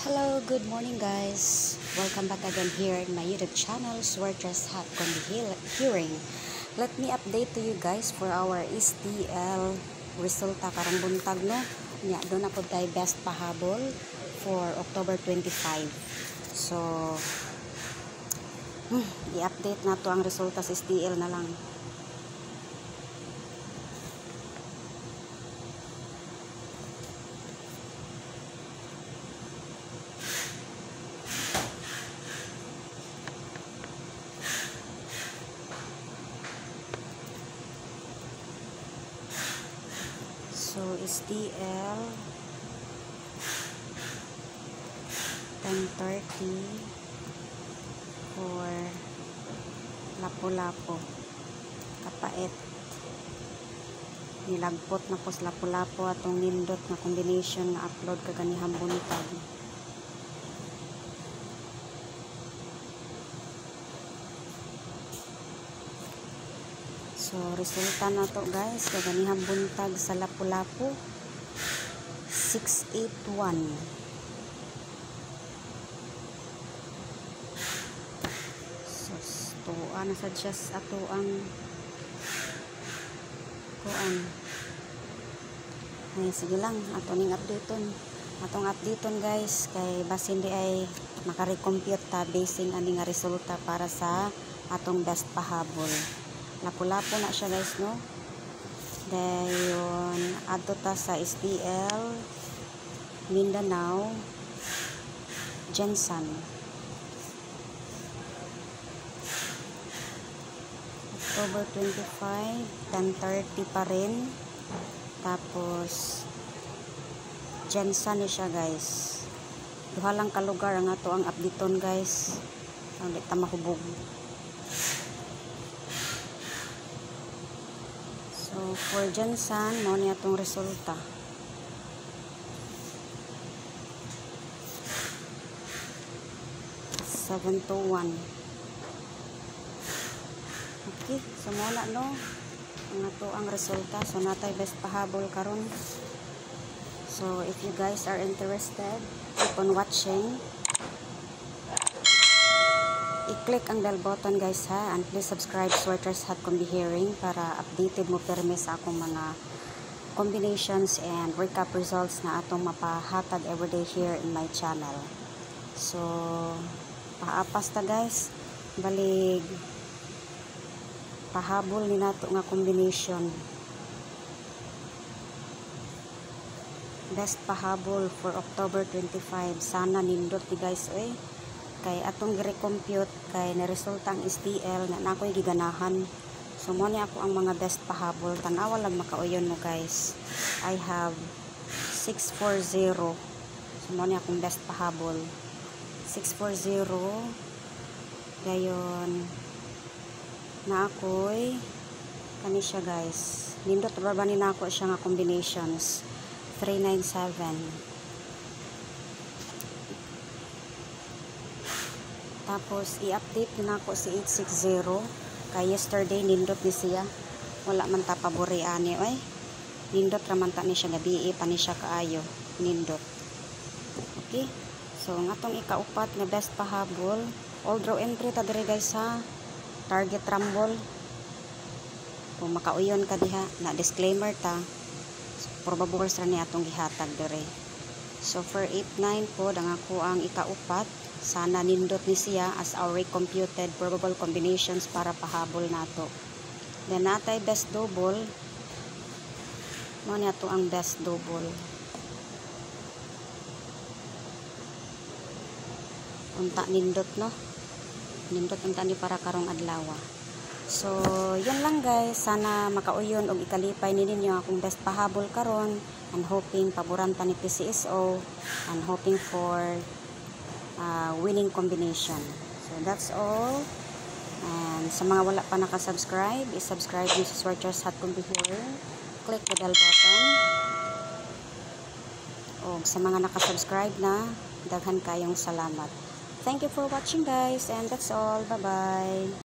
Hello, good morning guys. Welcome back again here in my YouTube channel, Swertres Hot Hearing. Let me update to you guys for our STL resulta karang buntag no. Nya do na pud tay best pahabol for October 25. So i-update na to ang resulta sa STL na lang. So, STL 10:30 for Lapu-Lapu kapait nilagpot na po sa Lapu-Lapu atong nindot na combination na upload kaganihang buntag. So, resulta na to guys, kaganihang buntag sa Lapu-Lapu 681. So, tuwa na sa just ato ang kuan. Ay, sige lang, ato ning updateon. Atong updateon guys, kay basin di ay makarecompute ta basing ani nga resulta para sa atong best pahabol. Lapu-Lapu na siya guys no. Dayon adto ta sa STL Mindanao Jensen October 25 10:30 pa rin. Tapos Jensen ni siya guys. Duha lang ka lugar ang ato ang updateon guys. Ang di ta mahubog. So, for Jensen, mo niya itong resulta. $721. Okay, so muna no. Ang ato ang resulta. So, natay best pahabol karon. So, if you guys are interested, keep on watching. I-click ang bell button guys ha, and please subscribe Swertres Hot Hearing para updated mo perme sa akong mga combinations and recap results na atong mapahatag everyday here in my channel. So paapas ta guys, balig pahabol ni nato nga combination. Best pahabol for October 25. Sana nindot ni guys kay atong gi-recompute kay na-resulta ang STL na nakoy giganahan. So mo ni ako ang mga best pahabol, tanawa lang makauyon mo guys. I have 640. So mo ni akong best pahabol 640. Gayon na ako'y kani siya guys, nindot ba ni nako siya nga combinations 397. Tapos, i-update na ako si 860. Kay yesterday, nindot ni siya. Wala man ta pabori ani. Nindot raman ta ni siya gabi. Pa ni siya kaayo. Nindot. Okay. So, ang atong ikaupat na best pahabol. All draw entry ta dire guys ha. Target rumble. Kung makauyon ka diha. Na disclaimer ta. So, probable sa ni atong gihatag dire. So, for 89 po, ang ako ang ikaupat. Sana nindot ni siya as our recomputed probable combinations para pahabol nato. Then natay best double. Mo niya to ang best double. Unta nindot no. Nindot unta ni para karong adlaw. So, yun lang guys. Sana makauyon og ikalipay ninyo akong best pahabol karon, and hoping paboran ta ni PCSO, and hoping for winning combination. So that's all. And sa mga wala pa nakasubscribe, i-subscribe nyo sa Swertres Hot Hearing. Click the bell button. O sa mga nakasubscribe na, daghan kayong salamat. Thank you for watching guys, and that's all. Bye bye.